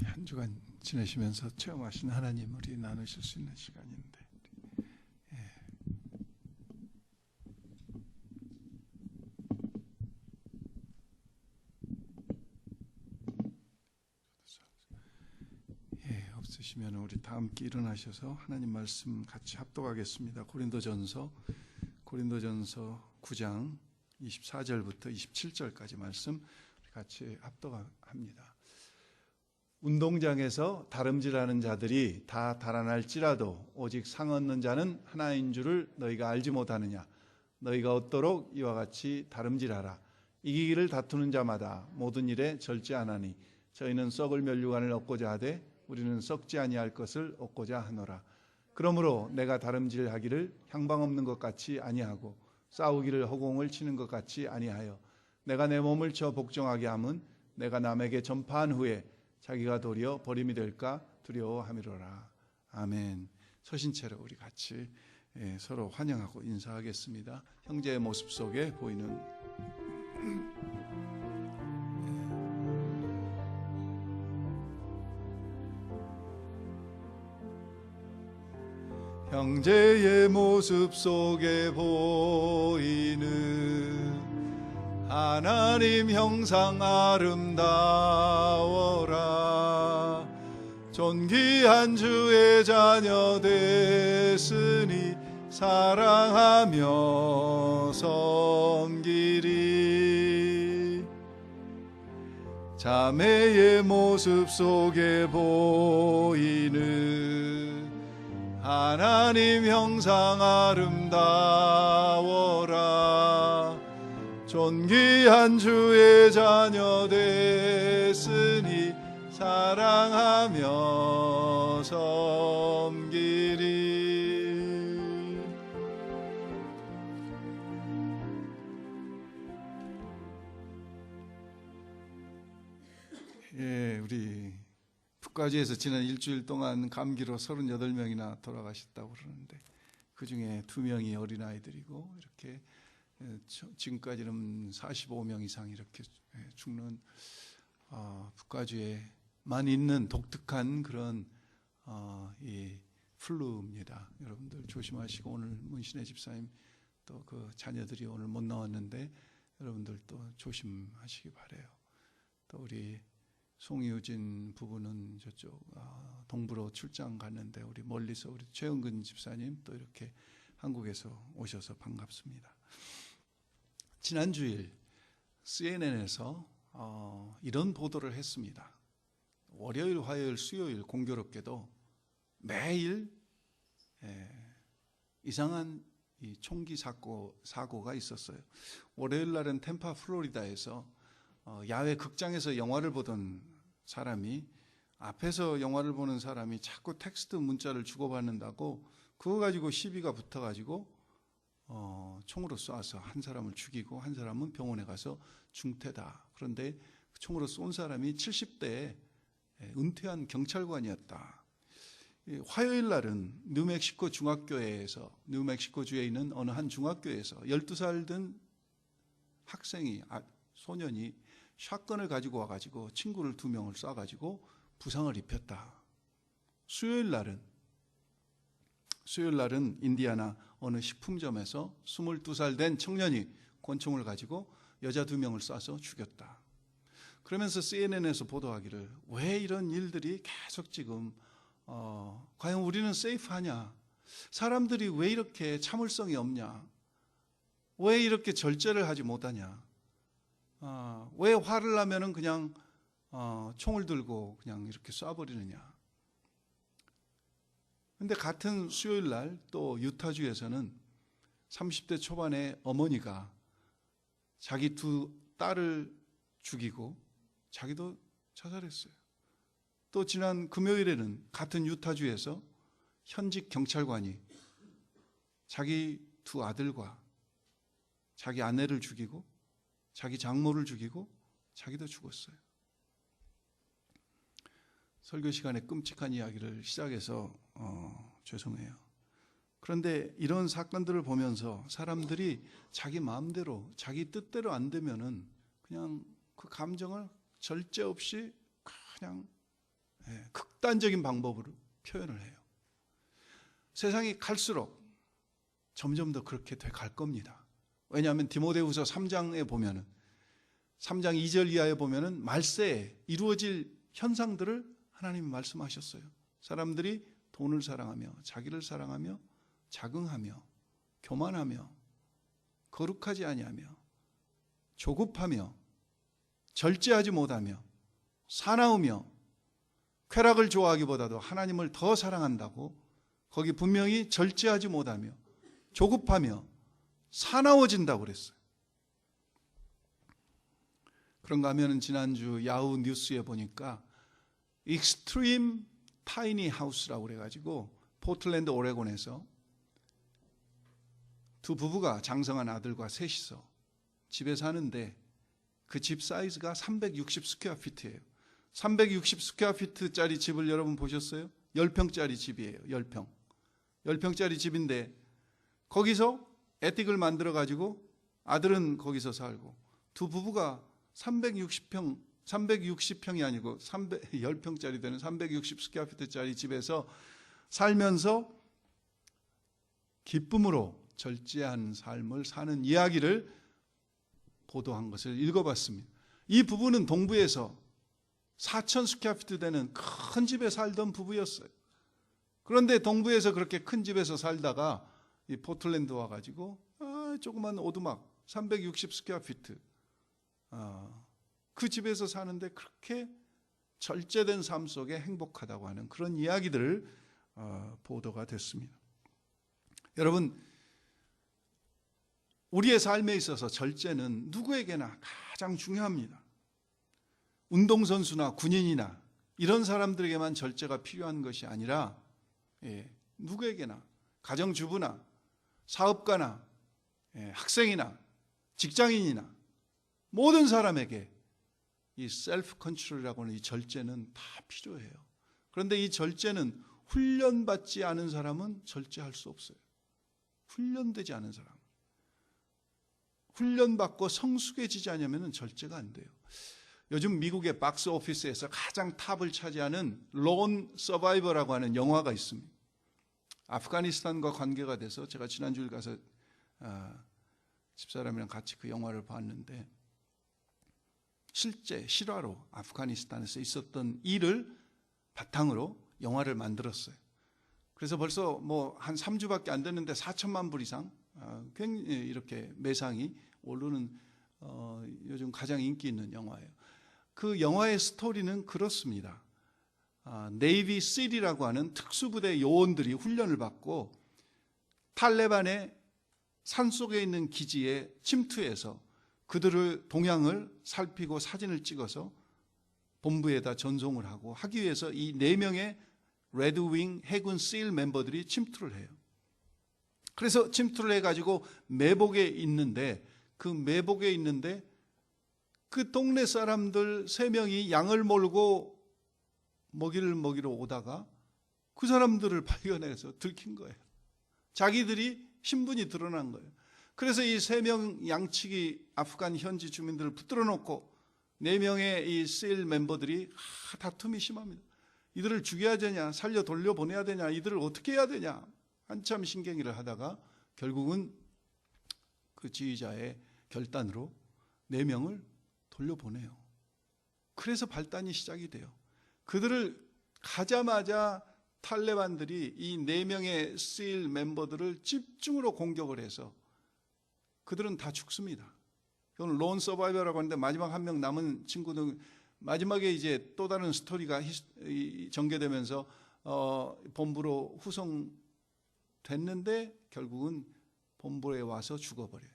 한 주간 지내시면서 체험하신 하나님 우리 나누실 수 있는 시간인데, 없으시면 우리 다 함께 일어나셔서 하나님 말씀 같이 합독하겠습니다. 고린도전서 9장 24절부터 27절까지 말씀 같이 합독합니다. 운동장에서 다름질하는 자들이 다 달아날지라도 오직 상 얻는 자는 하나인 줄을 너희가 알지 못하느냐. 너희가 얻도록 이와 같이 다름질하라. 이기기를 다투는 자마다 모든 일에 절제하나니 저희는 썩을 면류관을 얻고자 하되 우리는 썩지 아니할 것을 얻고자 하노라. 그러므로 내가 다름질하기를 향방 없는 것 같이 아니하고 싸우기를 허공을 치는 것 같이 아니하여 내가 내 몸을 쳐 복종하게 함은 내가 남에게 전파한 후에 자기가 도리어 버림이 될까 두려워함이로라. 아멘. 서신 채로 우리 같이 서로 환영하고 인사하겠습니다. 형제의 모습 속에 보이는 형제의 모습 속에 보이는 하나님 형상 아름다워라. 존귀한 주의 자녀 됐으니 사랑하며 섬기리. 자매의 모습 속에 보이는 하나님 형상 아름다워라. 존귀한 주의 자녀 됐으니 사랑하며 섬기리. 우리 북가주에서 지난 일주일 동안 감기로 38명이나 돌아가셨다고 그러는데 그중에 2명이 어린아이들이고 이렇게 지금까지는 45명 이상 이렇게 죽는 북가주에만 있는 독특한 그런 이 플루입니다. 여러분들 조심하시고, 오늘 문신혜 집사님 또 그 자녀들이 오늘 못 나왔는데 여러분들 또 조심하시기 바래요. 또 우리 송유진 부부는 저쪽 동부로 출장 갔는데 우리 멀리서 우리 최은근 집사님 또 이렇게 한국에서 오셔서 반갑습니다. 지난 주일 CNN에서 이런 보도를 했습니다. 월요일, 화요일, 수요일 공교롭게도 매일 이상한 이 총기 사고가 있었어요. 월요일 날은 템파 플로리다에서 야외 극장에서 영화를 보던 사람이, 앞에서 영화를 보는 사람이 자꾸 텍스트 문자를 주고받는다고 그거 가지고 시비가 붙어가지고 총으로 쏴서 한 사람을 죽이고 한 사람은 병원에 가서 중태다. 그런데 총으로 쏜 사람이 70대 은퇴한 경찰관이었다. 화요일 날은 뉴멕시코 중학교에서, 뉴멕시코주에 있는 어느 한 중학교에서 12살 된 학생이, 소년이 샷건을 가지고 와가지고 친구를 2명을 쏴가지고 부상을 입혔다. 수요일 날은 인디아나 어느 식품점에서 22살 된 청년이 권총을 가지고 여자 2명을 쏴서 죽였다. 그러면서 CNN에서 보도하기를, 왜 이런 일들이 계속 지금 과연 우리는 세이프하냐? 사람들이 왜 이렇게 참을성이 없냐? 왜 이렇게 절제를 하지 못하냐? 왜 화를 나면은 그냥 총을 들고 그냥 이렇게 쏴버리느냐? 근데 같은 수요일 날 또 유타주에서는 30대 초반의 어머니가 자기 2 딸을 죽이고 자기도 자살했어요. 또 지난 금요일에는 같은 유타주에서 현직 경찰관이 자기 2 아들과 자기 아내를 죽이고 자기 장모를 죽이고 자기도 죽었어요. 설교 시간에 끔찍한 이야기를 시작해서 죄송해요. 그런데 이런 사건들을 보면서 사람들이 자기 마음대로, 자기 뜻대로 안 되면은 그냥 그 감정을 절제 없이 그냥 극단적인 방법으로 표현을 해요. 세상이 갈수록 점점 더 그렇게 돼 갈 겁니다. 왜냐하면 디모데후서 3장에 보면은 3장 2절 이하에 보면은 말세에 이루어질 현상들을 하나님이 말씀하셨어요. 사람들이 돈을 사랑하며 자기를 사랑하며 자긍하며 교만하며 거룩하지 아니하며 조급하며 절제하지 못하며 사나우며 쾌락을 좋아하기보다도 하나님을 더 사랑한다고 거기 분명히 절제하지 못하며 조급하며 사나워진다고 그랬어요. 그런가 하면 지난주 야후 뉴스에 보니까 익스트림 타이니 하우스라고 그래가지고 포틀랜드 오레곤에서 두 부부가 장성한 아들과 셋이서 집에 사는데 그 집 사이즈가 360 스퀘어피트예요. 360 스퀘어피트짜리 집을 여러분 보셨어요? 10평짜리 집이에요. 10평. 10평짜리 집인데 거기서 애틱을 만들어 가지고 아들은 거기서 살고 두 부부가 360평이 아니고 10평짜리 되는 360 스퀘어피트짜리 집에서 살면서 기쁨으로 절제한 삶을 사는 이야기를 보도한 것을 읽어봤습니다. 이 부부는 동부에서 4,000 스퀘어피트 되는 큰 집에 살던 부부였어요. 그런데 동부에서 그렇게 큰 집에서 살다가 이 포틀랜드 와가지고 조그만 오두막 360 스퀘어피트 그 집에서 사는데 그렇게 절제된 삶 속에 행복하다고 하는 그런 이야기들을 보도가 됐습니다. 여러분, 우리의 삶에 있어서 절제는 누구에게나 가장 중요합니다. 운동선수나 군인이나 이런 사람들에게만 절제가 필요한 것이 아니라 누구에게나 가정주부나 사업가나 학생이나 직장인이나 모든 사람에게 이 셀프 컨트롤이라고 하는 이 절제는 다 필요해요. 그런데 이 절제는 훈련받지 않은 사람은 절제할 수 없어요. 훈련되지 않은 사람. 훈련받고 성숙해지지 않으면 절제가 안 돼요. 요즘 미국의 박스 오피스에서 가장 탑을 차지하는 론 서바이버라고 하는 영화가 있습니다. 아프가니스탄과 관계가 돼서 제가 지난주에 가서 집사람이랑 같이 그 영화를 봤는데 실제 실화로 아프가니스탄에서 있었던 일을 바탕으로 영화를 만들었어요. 그래서 벌써 뭐 한 3주밖에 안 됐는데 4천만 불 이상 굉장히 이렇게 매상이 오르는 요즘 가장 인기 있는 영화예요. 그 영화의 스토리는 그렇습니다. 네이비 실이라고 하는 특수부대 요원들이 훈련을 받고 탈레반의 산속에 있는 기지에 침투해서 그들의 동향을 살피고 사진을 찍어서 본부에다 전송을 하기 위해서 이 4명의 레드윙 해군 실 멤버들이 침투를 해요. 그래서 침투를 해가지고 매복에 있는데 그 동네 사람들 3명이 양을 몰고 먹이를 먹이러 오다가 그 사람들을 발견해서 들킨 거예요. 자기들이 신분이 드러난 거예요. 그래서 이 3명 양측이 아프간 현지 주민들을 붙들어 놓고 4명의 이 실 멤버들이 다툼이 심합니다. 이들을 죽여야 되냐, 살려 돌려보내야 되냐, 이들을 어떻게 해야 되냐 한참 신경질을 하다가 결국은 그 지휘자의 결단으로 4명을 돌려보내요. 그래서 발단이 시작이 돼요. 그들을 가자마자 탈레반들이 이 4명의 실 멤버들을 집중으로 공격을 해서 그들은 다 죽습니다. 그건 론 서바이버라고 하는데 마지막 한 명 남은 친구는 마지막에 이제 또 다른 스토리가 전개되면서 본부로 후송됐는데 결국은 본부에 와서 죽어버려요.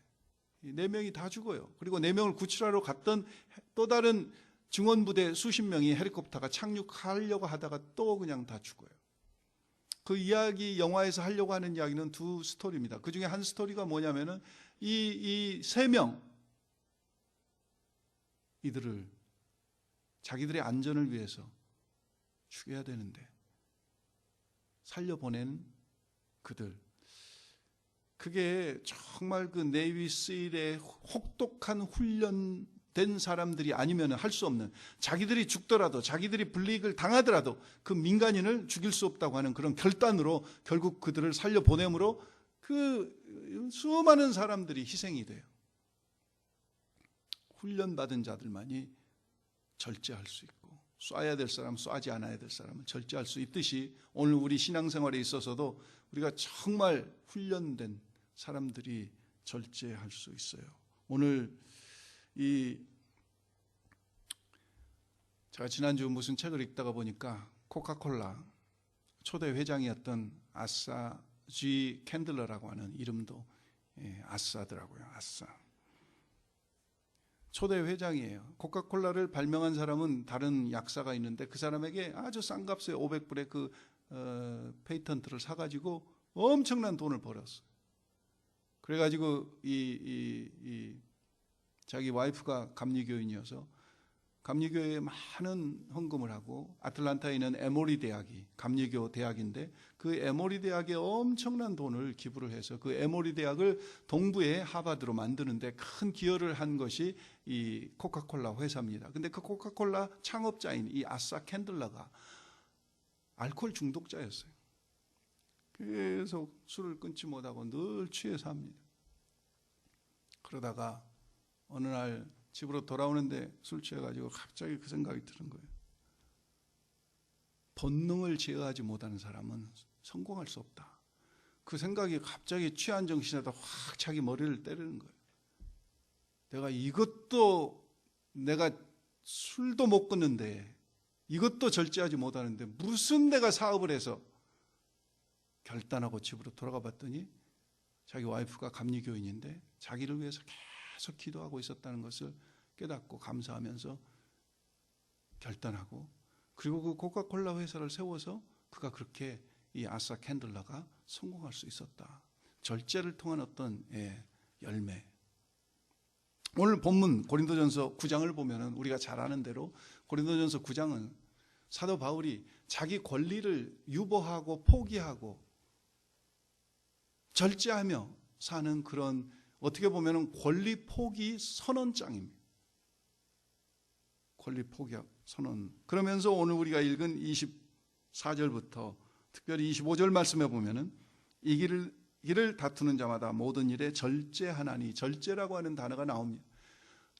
4명이 다 죽어요. 그리고 4명을 구출하러 갔던 또 다른 증원부대 수십 명이 헬리콥터가 착륙하려고 하다가 또 그냥 다 죽어요. 그 이야기 영화에서 하려고 하는 이야기는 2 스토리입니다. 그 중에 한 스토리가 뭐냐면은 이 3명 이들을 자기들의 안전을 위해서 죽여야 되는데 살려보낸 그들, 그게 정말 그 네이비 실의 혹독한 훈련 된 사람들이 아니면 할 수 없는, 자기들이 죽더라도 자기들이 불이익을 당하더라도 그 민간인을 죽일 수 없다고 하는 그런 결단으로 결국 그들을 살려보내므로 그 수많은 사람들이 희생이 돼요. 훈련받은 자들만이 절제할 수 있고, 쏴야 될 사람, 쏴지 않아야 될 사람은 절제할 수 있듯이 오늘 우리 신앙생활에 있어서도 우리가 정말 훈련된 사람들이 절제할 수 있어요. 오늘 제가 지난주 무슨 책을 읽다가 보니까 코카콜라 초대 회장이었던 아싸 G 캔들러라고 하는 이름도 아싸더라고요. 아싸. 초대 회장이에요. 코카콜라를 발명한 사람은 다른 약사가 있는데 그 사람에게 아주 싼 값에 500불에 그 페이턴트를 사가지고 엄청난 돈을 벌었어요. 그래가지고 자기 와이프가 감리교인이어서 감리교회에 많은 헌금을 하고, 아틀란타에 있는 에모리 대학이 감리교 대학인데 그 에모리 대학에 엄청난 돈을 기부를 해서 그 에모리 대학을 동부의 하버드로 만드는데 큰 기여를 한 것이 이 코카콜라 회사입니다. 근데 그 코카콜라 창업자인 이 아싸 캔들러가 알코올 중독자였어요. 계속 술을 끊지 못하고 늘 취해서 합니다. 그러다가 어느 날 집으로 돌아오는데 술 취해가지고 갑자기 그 생각이 드는 거예요. 본능을 제어하지 못하는 사람은 성공할 수 없다. 그 생각이 갑자기 취한 정신에다 확 자기 머리를 때리는 거예요. 내가 술도 못 끊는데 이것도 절제하지 못하는데 무슨 내가 사업을 해서, 결단하고 집으로 돌아가 봤더니 자기 와이프가 감리교인인데 자기를 위해서 계속 기도하고 있었다는 것을 깨닫고 감사하면서 결단하고, 그리고 그 코카콜라 회사를 세워서 그가 그렇게 이 아싸 캔들러가 성공할 수 있었다. 절제를 통한 어떤 열매. 오늘 본문 고린도전서 9장을 보면은 우리가 잘 아는 대로 고린도전서 9장은 사도 바울이 자기 권리를 유보하고 포기하고 절제하며 사는 그런, 어떻게 보면 권리 포기 선언장입니다. 권리 포기 선언. 그러면서 오늘 우리가 읽은 24절부터 특별히 25절 말씀에 보면은 이 길을 다투는 자마다 모든 일에 절제하나니, 절제라고 하는 단어가 나옵니다.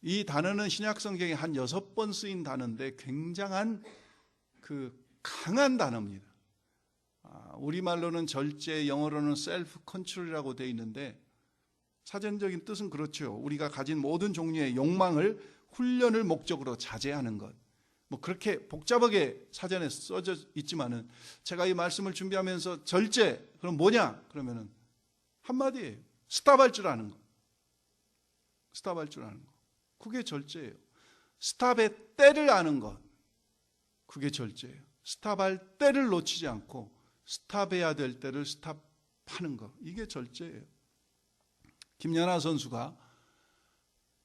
이 단어는 신약 성경에 한 6번 쓰인 단어인데 굉장한 강한 단어입니다. 우리말로는 절제, 영어로는 셀프 컨트롤이라고 되어 있는데 사전적인 뜻은 그렇죠. 우리가 가진 모든 종류의 욕망을 훈련을 목적으로 자제하는 것. 뭐 그렇게 복잡하게 사전에 써져 있지만은 제가 이 말씀을 준비하면서 절제, 그럼 뭐냐? 그러면은 한마디예요. 스탑할 줄 아는 것. 스탑할 줄 아는 것. 그게 절제예요. 스탑의 때를 아는 것. 그게 절제예요. 스탑할 때를 놓치지 않고 스탑해야 될 때를 스탑하는 것. 이게 절제예요. 김연아 선수가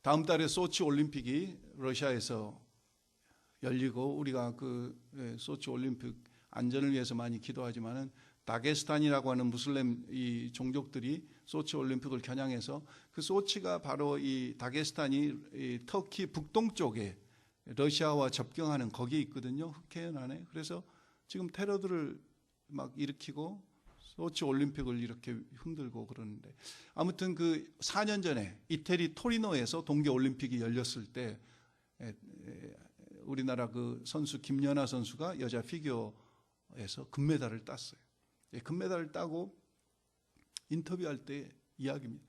다음 달에 소치 올림픽이 러시아에서 열리고, 우리가 그 소치 올림픽 안전을 위해서 많이 기도하지만은 다게스탄이라고 하는 무슬림 이 종족들이 소치 올림픽을 겨냥해서, 그 소치가 바로 이 다게스탄이 이 터키 북동쪽에 러시아와 접경하는 거기에 있거든요. 흑해연 안에. 그래서 지금 테러들을 막 일으키고 소치 올림픽을 이렇게 흔들고 그러는데, 아무튼 그 4년 전에 이태리 토리노에서 동계 올림픽이 열렸을 때 우리나라 그 선수 김연아 선수가 여자 피겨에서 금메달을 땄어요. 금메달을 따고 인터뷰할 때 이야기입니다.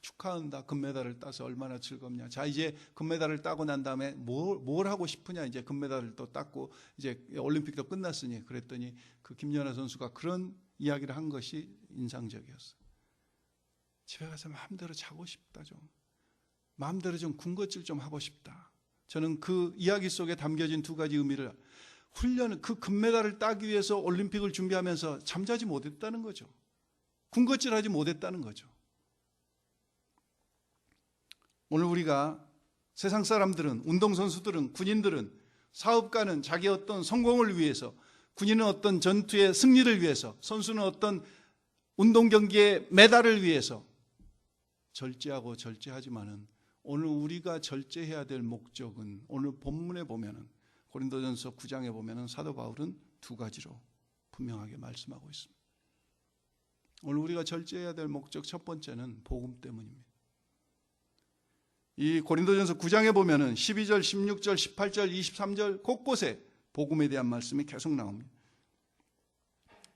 축하한다. 금메달을 따서 얼마나 즐겁냐. 자, 이제 금메달을 따고 난 다음에 뭘 하고 싶으냐. 이제 금메달을 또 땄고 이제 올림픽도 끝났으니, 그랬더니 그 김연아 선수가 그런 이야기를 한 것이 인상적이었어요. 집에 가서 마음대로 자고 싶다. 좀 마음대로 좀 군것질 좀 하고 싶다. 저는 그 이야기 속에 담겨진 두 가지 의미를, 훈련을, 그 금메달을 따기 위해서 올림픽을 준비하면서 잠자지 못했다는 거죠. 군것질하지 못했다는 거죠. 오늘 우리가 세상 사람들은, 운동선수들은, 군인들은, 사업가는 자기 어떤 성공을 위해서, 군인은 어떤 전투의 승리를 위해서, 선수는 어떤 운동 경기의 메달을 위해서 절제하고 절제하지만은, 오늘 우리가 절제해야 될 목적은 오늘 본문에 보면은 고린도전서 9장에 보면은 사도 바울은 두 가지로 분명하게 말씀하고 있습니다. 오늘 우리가 절제해야 될 목적 첫 번째는 복음 때문입니다. 이 고린도전서 9장에 보면은 12절, 16절, 18절, 23절 곳곳에 복음에 대한 말씀이 계속 나옵니다.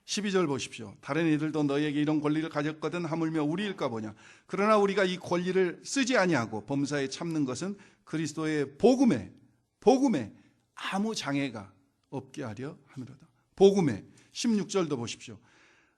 12절 보십시오. 다른 이들도 너희에게 이런 권리를 가졌거든 하물며 우리일까 보냐. 그러나 우리가 이 권리를 쓰지 아니하고 범사에 참는 것은 그리스도의 복음에 아무 장애가 없게 하려 함이로다. 복음에 16절도 보십시오.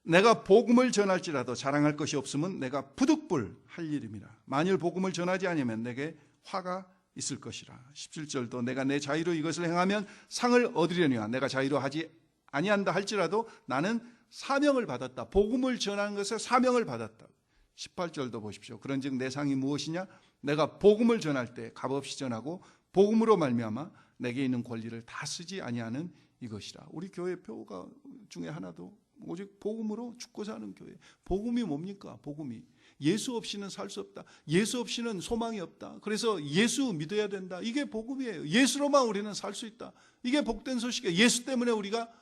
내가 복음을 전할지라도 자랑할 것이 없으면 내가 부득불 할 일임이라. 만일 복음을 전하지 아니하면 내게 화가 있을 것이라. 17절도 내가 내 자유로 이것을 행하면 상을 얻으려니와 내가 자유로 하지 아니한다 할지라도 나는 사명을 받았다. 복음을 전하는 것에 사명을 받았다. 18절도 보십시오. 그런즉 내 상이 무엇이냐? 내가 복음을 전할 때 값없이 전하고 복음으로 말미암아 내게 있는 권리를 다 쓰지 아니하는 이것이라. 우리 교회 표가 중에 하나도 오직 복음으로 죽고 사는 교회. 복음이 뭡니까? 복음이 예수 없이는 살 수 없다. 예수 없이는 소망이 없다. 그래서 예수 믿어야 된다. 이게 복음이에요. 예수로만 우리는 살 수 있다. 이게 복된 소식이에요. 예수 때문에 우리가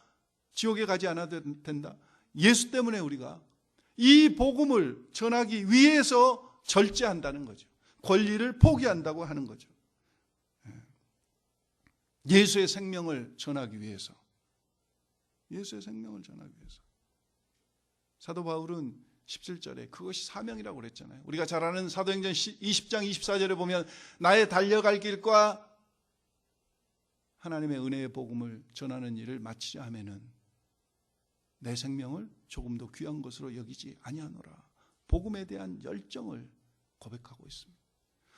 지옥에 가지 않아도 된다. 예수 때문에 우리가 이 복음을 전하기 위해서 절제한다는 거죠. 권리를 포기한다고 하는 거죠. 예수의 생명을 전하기 위해서. 예수의 생명을 전하기 위해서. 사도 바울은 17절에 그것이 사명이라고 그랬잖아요. 우리가 잘 아는 사도행전 20장 24절에 보면 나의 달려갈 길과 하나님의 은혜의 복음을 전하는 일을 마치자 하면은 내 생명을 조금도 귀한 것으로 여기지 아니하노라. 복음에 대한 열정을 고백하고 있습니다.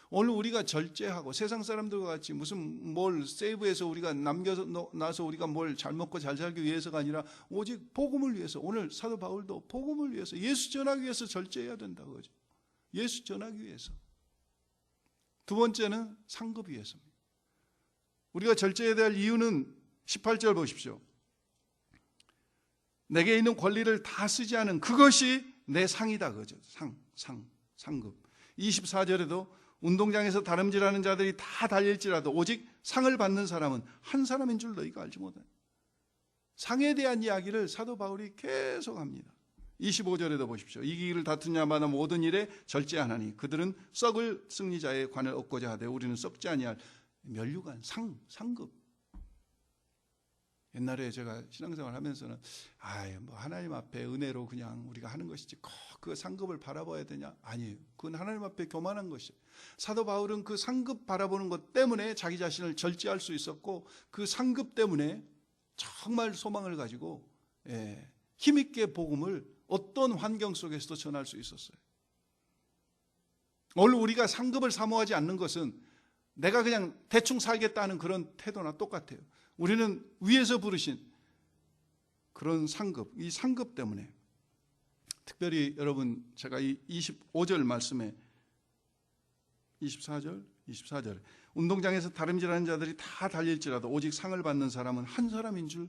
오늘 우리가 절제하고 세상 사람들과 같이 무슨 뭘 세이브해서 우리가 남겨놔서 우리가 뭘 잘 먹고 잘 살기 위해서가 아니라 오직 복음을 위해서. 오늘 사도 바울도 복음을 위해서 예수 전하기 위해서 절제해야 된다고 하죠. 예수 전하기 위해서. 두 번째는 상급 위해서입니다. 우리가 절제해야 될 이유는 18절 보십시오. 내게 있는 권리를 다 쓰지 않은 그것이 내 상이다 그죠. 상급. 24절에도 운동장에서 다름질하는 자들이 다 달릴지라도 오직 상을 받는 사람은 한 사람인 줄 너희가 알지 못해. 상에 대한 이야기를 사도 바울이 계속합니다. 25절에도 보십시오. 이기기를 다투는 자마다 모든 일에 절제하나니 그들은 썩을 승리자의 관을 얻고자 하되 우리는 썩지 아니할 면류관 상급. 옛날에 제가 신앙생활 하면서는 뭐 하나님 앞에 은혜로 그냥 우리가 하는 것이지 꼭 그 상급을 바라봐야 되냐? 아니에요. 그건 하나님 앞에 교만한 것이에요. 사도 바울은 그 상급 바라보는 것 때문에 자기 자신을 절제할 수 있었고 그 상급 때문에 정말 소망을 가지고 힘있게 복음을 어떤 환경 속에서도 전할 수 있었어요. 오늘 우리가 상급을 사모하지 않는 것은 내가 그냥 대충 살겠다는 그런 태도나 똑같아요. 우리는 위에서 부르신 그런 상급, 이 상급 때문에 특별히 여러분 제가 이 25절 말씀에 24절 운동장에서 다름질하는 자들이 다 달릴지라도 오직 상을 받는 사람은 한 사람인 줄.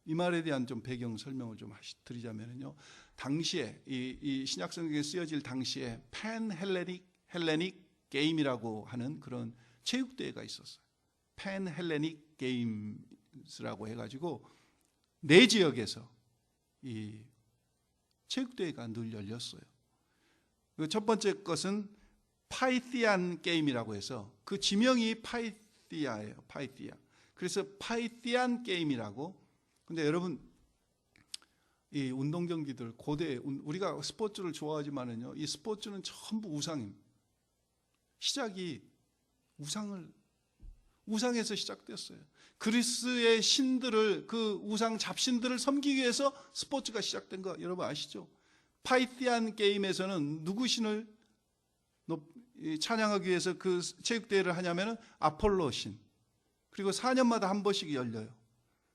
이 말에 대한 좀 배경 설명을 좀 드리자면요. 당시에 이 신약 성경에 쓰여질 당시에 팬 헬레닉 게임이라고 하는 그런 체육대회가 있었어요. 팬 헬레닉 게임스라고 해가지고 네 지역에서 이 체육대회가 늘 열렸어요. 첫 번째 것은 파이티안 게임이라고 해서 그 지명이 파이티아예요. 파이티아. 그래서 파이티안 게임이라고. 근데 여러분 이 운동 경기들 고대 우리가 스포츠를 좋아하지만은요 이 스포츠는 전부 우상입니다. 시작이 우상에서 시작됐어요. 그리스의 신들을 그 우상 잡신들을 섬기기 위해서 스포츠가 시작된 거 여러분 아시죠? 파이티안 게임에서는 누구 신을 찬양하기 위해서 그 체육대회를 하냐면은 아폴로 신. 그리고 4년마다 한 번씩 열려요.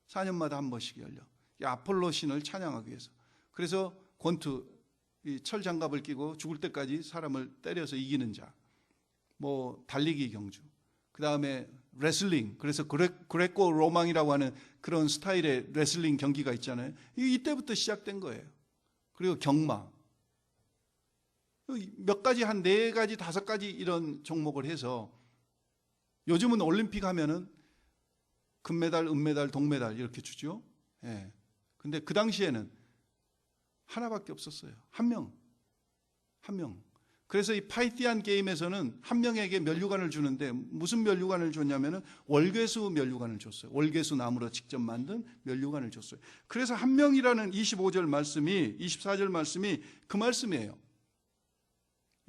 4년마다 한 번씩 열려. 이 아폴로 신을 찬양하기 위해서. 그래서 권투, 이 철장갑을 끼고 죽을 때까지 사람을 때려서 이기는 자. 뭐 달리기 경주. 그 다음에 레슬링. 그래서 그레코 로망이라고 하는 그런 스타일의 레슬링 경기가 있잖아요. 이때부터 시작된 거예요. 그리고 경마. 몇 가지, 한 4가지, 5가지 이런 종목을 해서 요즘은 올림픽 하면은 금메달, 은메달, 동메달 이렇게 주죠. 예. 근데 그 당시에는 하나밖에 없었어요. 한 명. 그래서 이 파이티안 게임에서는 한 명에게 면류관을 주는데 무슨 면류관을 줬냐면은 월계수 면류관을 줬어요. 월계수 나무로 직접 만든 면류관을 줬어요. 그래서 한 명이라는 25절 말씀이, 24절 말씀이 그 말씀이에요.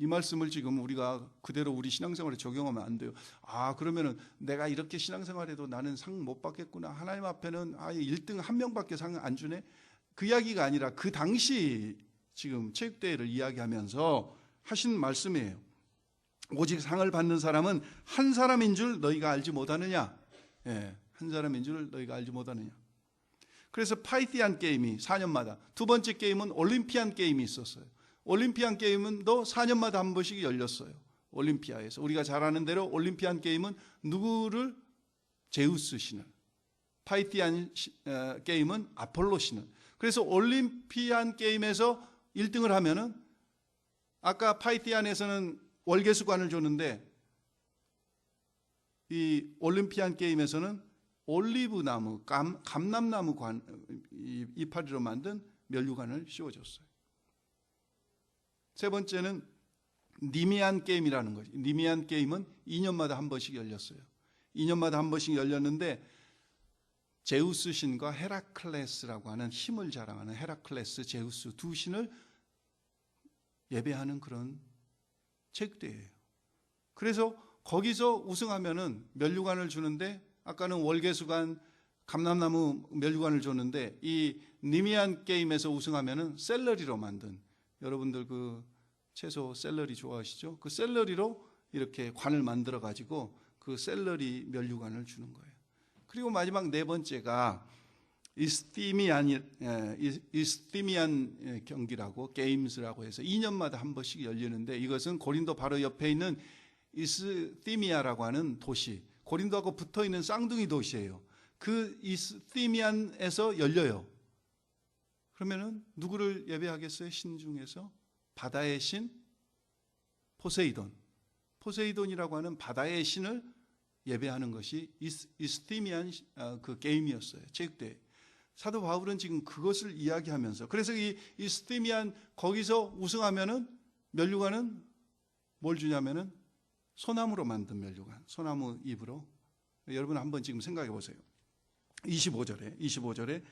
이 말씀을 지금 우리가 그대로 우리 신앙생활에 적용하면 안 돼요. 아, 그러면은 내가 이렇게 신앙생활해도 나는 상 못 받겠구나. 하나님 앞에는 1등 한 명밖에 상 안 주네. 그 이야기가 아니라 그 당시 지금 체육대회를 이야기하면서 하신 말씀이에요. 오직 상을 받는 사람은 한 사람인 줄 너희가 알지 못하느냐. 예, 한 사람인 줄 너희가 알지 못하느냐. 그래서 파이티안 게임이 4년마다, 두 번째 게임은 올림피안 게임이 있었어요. 올림피안 게임은도 4년마다 한 번씩 열렸어요. 올림피아에서. 우리가 잘 아는 대로 올림피안 게임은 누구를? 제우스 신을. 파이티안 게임은 아폴로 신을. 그래서 올림피안 게임에서 1등을 하면은 아까 파이티안에서는 월계수관을 줬는데 이 올림피안 게임에서는 올리브나무, 감람나무 이파리로 만든 면류관을 씌워줬어요. 세 번째는 니미안 게임이라는 거죠. 니미안 게임은 2년마다 한 번씩 열렸어요. 2년마다 한 번씩 열렸는데 제우스 신과 헤라클레스라고 하는 힘을 자랑하는 헤라클레스, 제우스 두 신을 예배하는 그런 체육대회예요. 그래서 거기서 우승하면은 면류관을 주는데 아까는 월계수관, 감람나무 면류관을 줬는데 이 니미안 게임에서 우승하면은 샐러리로 만든, 여러분들 그 채소 샐러리 좋아하시죠? 그 샐러리로 이렇게 관을 만들어 가지고 그 샐러리 면류관을 주는 거예요. 그리고 마지막 4번째가 이스티미안 경기라고, 게임스라고 해서 2년마다 한 번씩 열리는데 이것은 고린도 바로 옆에 있는 이스티미아라고 하는 도시, 고린도하고 붙어 있는 쌍둥이 도시예요. 그 이스티미안에서 열려요. 그러면은 누구를 예배하겠어요? 신 중에서 바다의 신 포세이돈. 포세이돈이라고 하는 바다의 신을 예배하는 것이 이스티미안 그 게임이었어요. 체육대회. 사도 바울은 지금 그것을 이야기하면서, 그래서 이 이스티미안 거기서 우승하면은 면류관은 뭘 주냐면은 소나무로 만든 면류관, 소나무 잎으로. 여러분 한번 지금 생각해 보세요. 25절에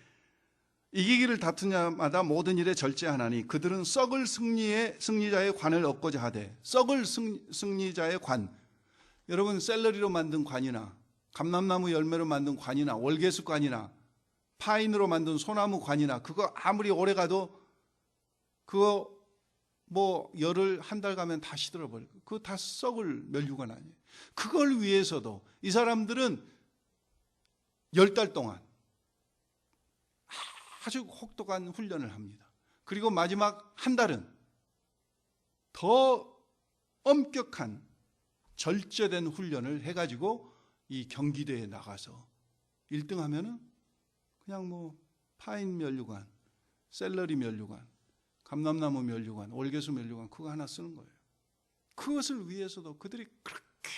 이기기를 다투냐마다 모든 일에 절제하나니 그들은 썩을 승리자의 관을 얻고자 하되. 썩을 승리자의 관. 여러분 샐러리로 만든 관이나 감람나무 열매로 만든 관이나 월계수 관이나 파인으로 만든 소나무 관이나 그거 아무리 오래 가도 그거 뭐 열흘 한 달 가면 다 시들어버려요. 그거 다 썩을 면류관 아니에요. 그걸 위해서도 이 사람들은 10달 동안 아주 혹독한 훈련을 합니다. 그리고 마지막 한 달은 더 엄격한 절제된 훈련을 해가지고 이 경기대회에 나가서 1등 하면은 그냥 뭐 파인 면류관, 샐러리 면류관, 감람나무 면류관, 월계수 면류관 그거 하나 쓰는 거예요. 그것을 위해서도 그들이 그렇게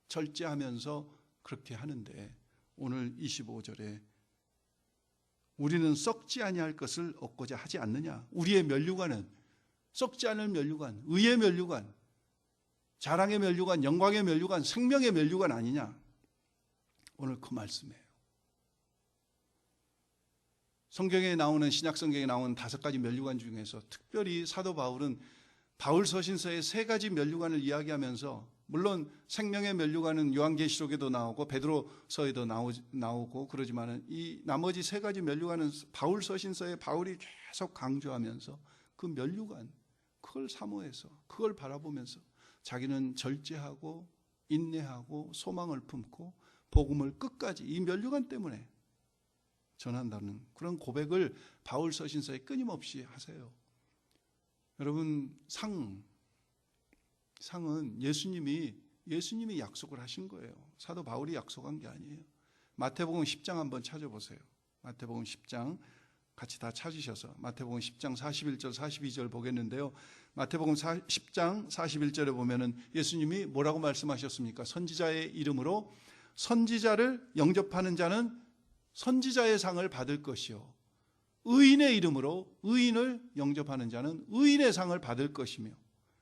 절제하면서 그렇게 하는데 오늘 25절에 우리는 썩지 아니할 것을 얻고자 하지 않느냐. 우리의 면류관은 썩지 않을 면류관, 의의 면류관, 자랑의 면류관, 영광의 면류관, 생명의 면류관 아니냐. 오늘 그 말씀이에요. 성경에 나오는, 신약 성경에 나오는 5가지 면류관 중에서 특별히 사도 바울은 바울 서신서의 3가지 면류관을 이야기하면서, 물론 생명의 면류관은 요한계시록에도 나오고 베드로서에도 나오고 그러지만은 이 나머지 3가지 면류관은 바울 서신서에 바울이 계속 강조하면서 그 면류관, 그걸 사모해서, 그걸 바라보면서 자기는 절제하고 인내하고 소망을 품고 복음을 끝까지 이 면류관 때문에 전한다는 그런 고백을 바울 서신서에 끊임없이 하세요. 여러분, 상은 예수님이 약속을 하신 거예요. 사도 바울이 약속한 게 아니에요. 마태복음 10장 한번 찾아보세요. 마태복음 10장 같이 다 찾으셔서 마태복음 10장 41절 42절 보겠는데요. 마태복음 10장 41절에 보면은 예수님이 뭐라고 말씀하셨습니까? 선지자의 이름으로 선지자를 영접하는 자는 선지자의 상을 받을 것이요, 의인의 이름으로 의인을 영접하는 자는 의인의 상을 받을 것이며,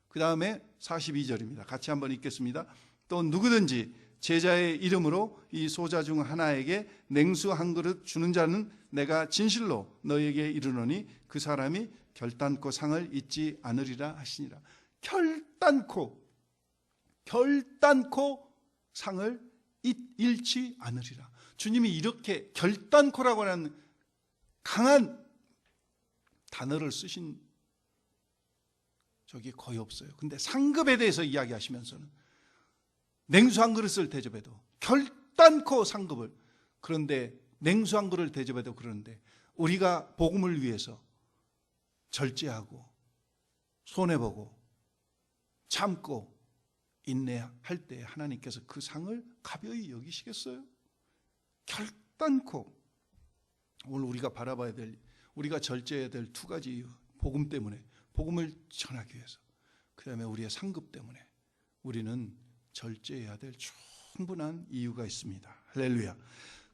그 다음에 42절입니다. 같이 한번 읽겠습니다. 또 누구든지 제자의 이름으로 이 소자 중 하나에게 냉수 한 그릇 주는 자는 내가 진실로 너에게 이르노니 그 사람이 결단코 상을 잊지 않으리라 하시니라. 결단코 상을 잃지 않으리라. 주님이 이렇게 결단코라고 하는 강한 단어를 쓰신 적이 거의 없어요. 근데 상급에 대해서 이야기하시면서는 냉수 한 그릇을 대접해도 결단코 상급을, 그런데 냉수 한 그릇을 대접해도 그러는데 우리가 복음을 위해서 절제하고 손해보고 참고 인내할 때 하나님께서 그 상을 가벼이 여기시겠어요? 결단코. 오늘 우리가 바라봐야 될, 우리가 절제해야 될 두 가지 이유, 복음 때문에, 복음을 전하기 위해서, 그 다음에 우리의 상급 때문에 우리는 절제해야 될 충분한 이유가 있습니다. 할렐루야.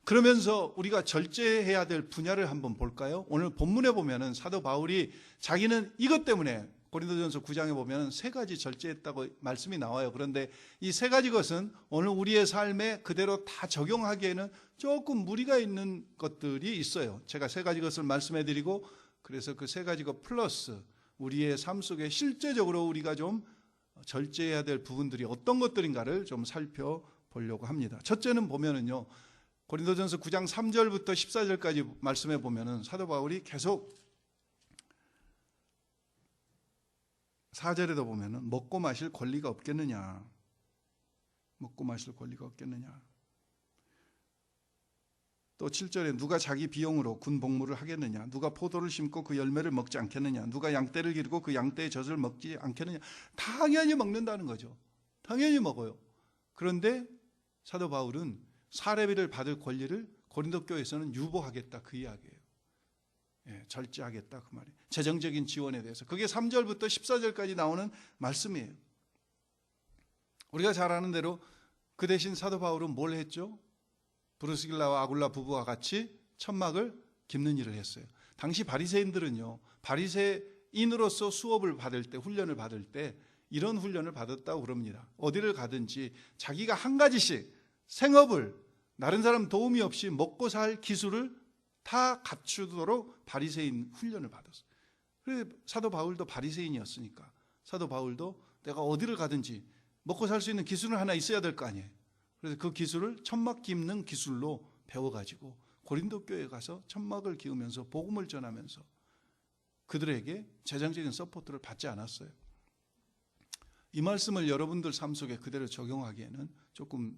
그러면서 우리가 절제해야 될 분야를 한번 볼까요? 오늘 본문에 보면은 사도 바울이 자기는 이것 때문에, 고린도전서 9장에 보면 세 가지 절제했다고 말씀이 나와요. 그런데 이 세 가지 것은 오늘 우리의 삶에 그대로 다 적용하기에는 조금 무리가 있는 것들이 있어요. 제가 세 가지 것을 말씀해 드리고, 그래서 그 세 가지 것 플러스 우리의 삶 속에 실제적으로 우리가 좀 절제해야 될 부분들이 어떤 것들인가를 좀 살펴보려고 합니다. 첫째는 보면은요, 고린도전서 9장 3절부터 14절까지 말씀해 보면은 사도 바울이 계속 4절에도 보면은 먹고 마실 권리가 없겠느냐, 먹고 마실 권리가 없겠느냐. 또 7절에 누가 자기 비용으로 군 복무를 하겠느냐, 누가 포도를 심고 그 열매를 먹지 않겠느냐, 누가 양떼를 기르고 그 양떼의 젖을 먹지 않겠느냐. 당연히 먹는다는 거죠. 당연히 먹어요. 그런데 사도 바울은 사례비를 받을 권리를 고린도 교회에서는 유보하겠다, 그 이야기예요. 예, 절제하겠다, 그 말이에요. 재정적인 지원에 대해서. 그게 3절부터 14절까지 나오는 말씀이에요. 우리가 잘 아는 대로 그 대신 사도 바울은 뭘 했죠? 브루스길라와 아굴라 부부와 같이 천막을 깁는 일을 했어요. 당시 바리새인들은요, 바리새인으로서 수업을 받을 때, 훈련을 받을 때 이런 훈련을 받았다고 그럽니다. 어디를 가든지 자기가 한 가지씩 생업을 다른 사람 도움이 없이 먹고 살 기술을 다 갖추도록 바리새인 훈련을 받았어요. 그래서 사도 바울도 바리새인이었으니까 사도 바울도 내가 어디를 가든지 먹고 살 수 있는 기술은 하나 있어야 될 거 아니에요. 그래서 그 기술을 천막 깁는 기술로 배워가지고 고린도 교회에 가서 천막을 기우면서 복음을 전하면서 그들에게 재정적인 서포트를 받지 않았어요. 이 말씀을 여러분들 삶 속에 그대로 적용하기에는 조금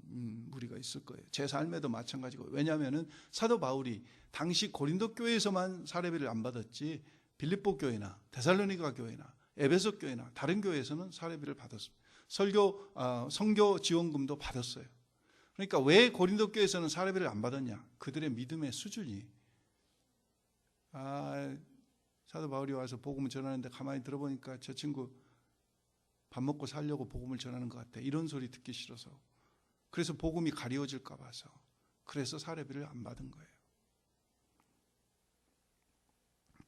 무리가 있을 거예요. 제 삶에도 마찬가지고. 왜냐하면 사도 바울이 당시 고린도 교회에서만 사례비를 안 받았지 빌립보 교회나 데살로니가 교회나 에베소 교회나 다른 교회에서는 사례비를 받았습니다. 선교 지원금도 받았어요. 그러니까 왜 고린도 교회에서는 사례비를 안 받았냐? 그들의 믿음의 수준이, 사도 바울이 와서 복음을 전하는데 가만히 들어보니까 저 친구 밥 먹고 살려고 복음을 전하는 것 같아, 이런 소리 듣기 싫어서, 그래서 복음이 가리워질까 봐서, 그래서 사례비를 안 받은 거예요.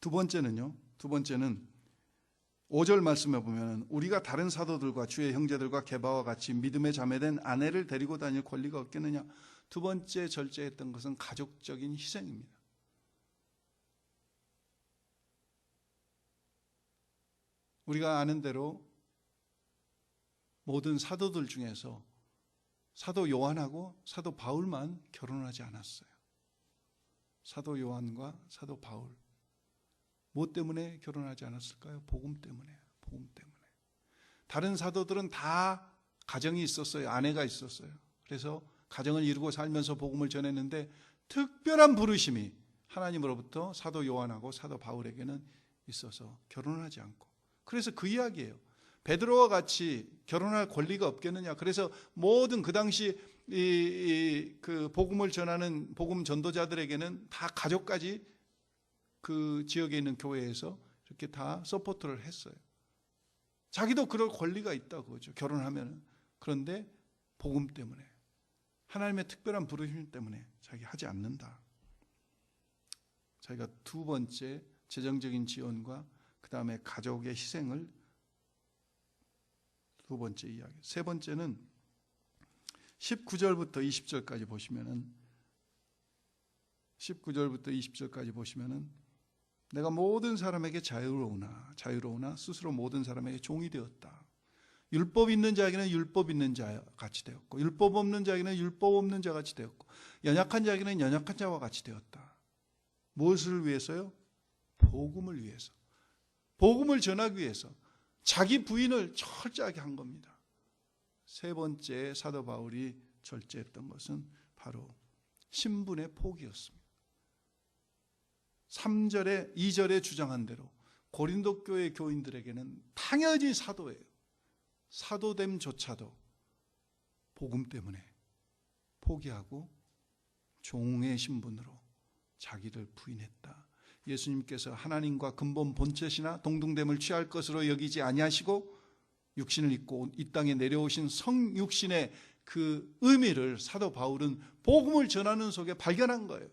두 번째는 5절 말씀에 보면 우리가 다른 사도들과 주의 형제들과 게바와 같이 믿음에 자매된 아내를 데리고 다닐 권리가 없겠느냐. 두 번째 절제했던 것은 가족적인 희생입니다. 우리가 아는 대로 모든 사도들 중에서 사도 요한하고 사도 바울만 결혼하지 않았어요. 사도 요한과 사도 바울. 뭐 때문에 결혼하지 않았을까요? 복음 때문에. 복음 때문에. 다른 사도들은 다 가정이 있었어요. 아내가 있었어요. 그래서 가정을 이루고 살면서 복음을 전했는데 특별한 부르심이 하나님으로부터 사도 요한하고 사도 바울에게는 있어서 결혼을 하지 않고. 그래서 그 이야기예요. 베드로와 같이 결혼할 권리가 없겠느냐. 그래서 모든 그 당시 그 복음을 전하는 복음 전도자들에게는 다 가족까지 그 지역에 있는 교회에서 이렇게 다 서포트를 했어요. 자기도 그럴 권리가 있다고 그죠. 결혼하면. 그런데 복음 때문에, 하나님의 특별한 부르심 때문에 자기 하지 않는다. 자기가 두 번째 재정적인 지원과 그 다음에 가족의 희생을 두 번째 이야기. 세 번째는 19절부터 20절까지 보시면은 19절부터 20절까지 보시면은 내가 모든 사람에게 자유로우나 스스로 모든 사람에게 종이 되었다. 율법 있는 자에게는 율법 있는 자 같이 되었고 율법 없는 자에게는 율법 없는 자 같이 되었고 연약한 자에게는 연약한 자와 같이 되었다. 무엇을 위해서요? 복음을 위해서. 복음을 전하기 위해서 자기 부인을 철저하게 한 겁니다. 세 번째 사도 바울이 절제했던 것은 바로 신분의 포기였습니다. 3절에 2절에 주장한 대로 고린도 교회 교인들에게는 당연히 사도예요. 사도됨조차도 복음 때문에 포기하고 종의 신분으로 자기를 부인했다. 예수님께서 하나님과 근본 본체시나 동등됨을 취할 것으로 여기지 아니하시고 육신을 입고 이 땅에 내려오신 성육신의 그 의미를 사도 바울은 복음을 전하는 속에 발견한 거예요.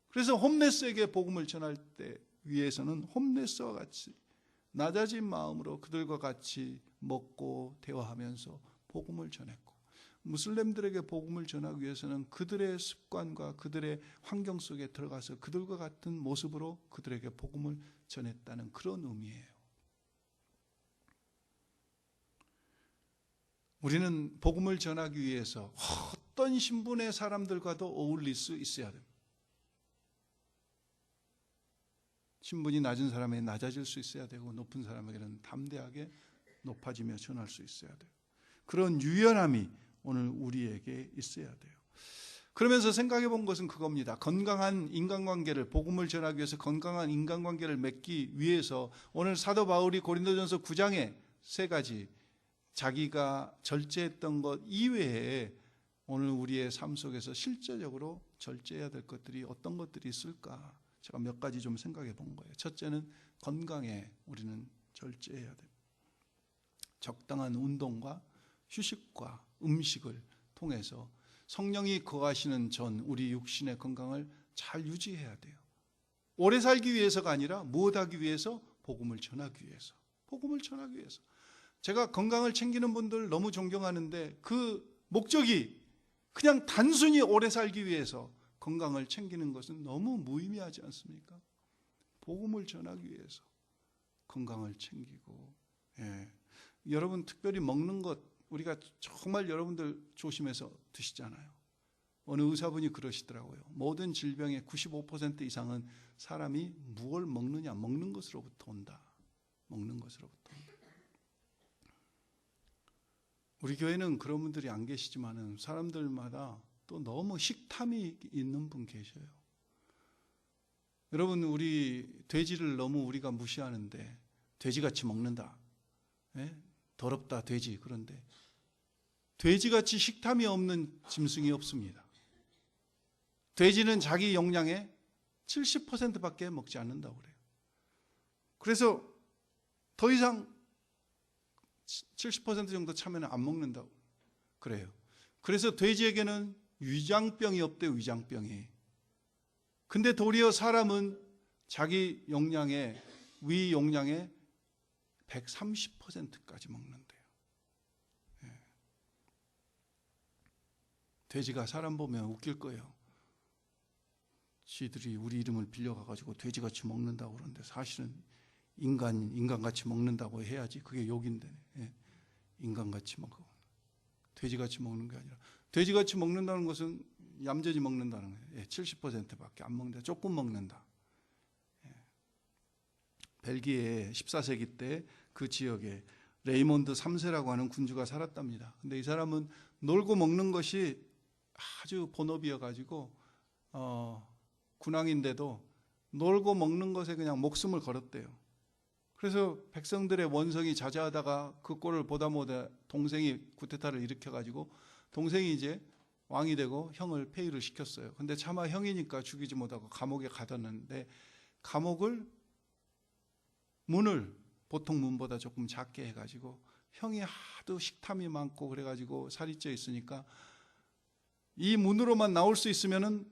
그래서 홈레스에게 복음을 전할 때 위해서는 홈레스와 같이 낮아진 마음으로 그들과 같이 먹고 대화하면서 복음을 전했고, 무슬림들에게 복음을 전하기 위해서는 그들의 습관과 그들의 환경 속에 들어가서 그들과 같은 모습으로 그들에게 복음을 전했다는 그런 의미예요. 우리는 복음을 전하기 위해서 어떤 신분의 사람들과도 어울릴 수 있어야 됩니다. 신분이 낮은 사람에게 낮아질 수 있어야 되고 높은 사람에게는 담대하게 높아지며 전할 수 있어야 돼요. 그런 유연함이 오늘 우리에게 있어야 돼요. 그러면서 생각해 본 것은 그겁니다. 건강한 인간관계를, 복음을 전하기 위해서 건강한 인간관계를 맺기 위해서 오늘 사도 바울이 고린도전서 9장에 세 가지 자기가 절제했던 것 이외에 오늘 우리의 삶 속에서 실제적으로 절제해야 될 것들이 어떤 것들이 있을까? 제가 몇 가지 좀 생각해 본 거예요. 첫째는 건강에 우리는 절제해야 돼요. 적당한 운동과 휴식과 음식을 통해서 성령이 거하시는 전 우리 육신의 건강을 잘 유지해야 돼요. 오래 살기 위해서가 아니라 무엇하기 위해서? 복음을 전하기 위해서. 복음을 전하기 위해서. 제가 건강을 챙기는 분들 너무 존경하는데 그 목적이 그냥 단순히 오래 살기 위해서 건강을 챙기는 것은 너무 무의미하지 않습니까? 복음을 전하기 위해서 건강을 챙기고, 여러분 특별히 먹는 것 우리가 정말 여러분들 조심해서 드시잖아요. 어느 의사분이 그러시더라고요. 모든 질병의 95% 이상은 사람이 무엇을 먹느냐, 먹는 것으로부터 온다. 먹는 것으로부터 온다. 우리 교회는 그런 분들이 안 계시지만은 사람들마다 또 너무 식탐이 있는 분 계셔요. 여러분, 우리 돼지를 너무 우리가 무시하는데 돼지같이 먹는다. 더럽다 돼지. 그런데 돼지같이 식탐이 없는 짐승이 없습니다. 돼지는 자기 용량의 70%밖에 먹지 않는다고 그래요. 그래서 더 이상 70% 정도 차면 안 먹는다고 그래요. 그래서 돼지에게는 위장병이 없대요. 위장병이. 근데 도리어 사람은 자기 용량의 위 용량의 130%까지 먹는데요. 돼지가 사람 보면 웃길 거예요. 지들이 우리 이름을 빌려가가지고 돼지같이 먹는다고 그러는데 사실은 인간같이 먹는다고 해야지 그게 욕인데, 인간같이 먹고 돼지같이 먹는 게 아니라, 돼지같이 먹는다는 것은 얌전히 먹는다는 거예요. 70%밖에 안 먹는다. 조금 먹는다. 벨기에 14세기 때 그 지역에 레이몬드 3세라고 하는 군주가 살았답니다. 근데 이 사람은 놀고 먹는 것이 아주 본업이어가지고 군왕인데도 놀고 먹는 것에 그냥 목숨을 걸었대요. 그래서 백성들의 원성이 자자하다가 그 꼴을 보다 못해 동생이 쿠데타를 일으켜가지고 동생이 이제 왕이 되고 형을 폐위를 시켰어요. 근데 차마 형이니까 죽이지 못하고 감옥에 가뒀는데, 감옥을 보통 문보다 조금 작게 해가지고, 형이 하도 식탐이 많고 그래가지고 살이 쪄 있으니까 이 문으로만 나올 수 있으면은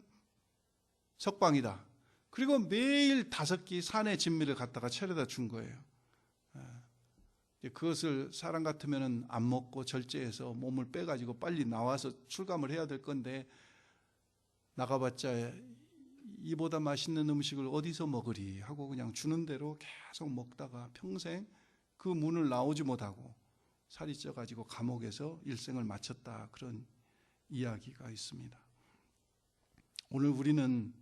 석방이다. 그리고 매일 5끼 산의 진미를 갖다가 차려다 준 거예요. 그것을 사람 같으면은 안 먹고 절제해서 몸을 빼가지고 빨리 나와서 출감을 해야 될 건데, 나가봤자 이보다 맛있는 음식을 어디서 먹으리 하고 그냥 주는 대로 계속 먹다가 평생 그 문을 나오지 못하고 살이 쪄가지고 감옥에서 일생을 마쳤다, 그런 이야기가 있습니다. 오늘 우리는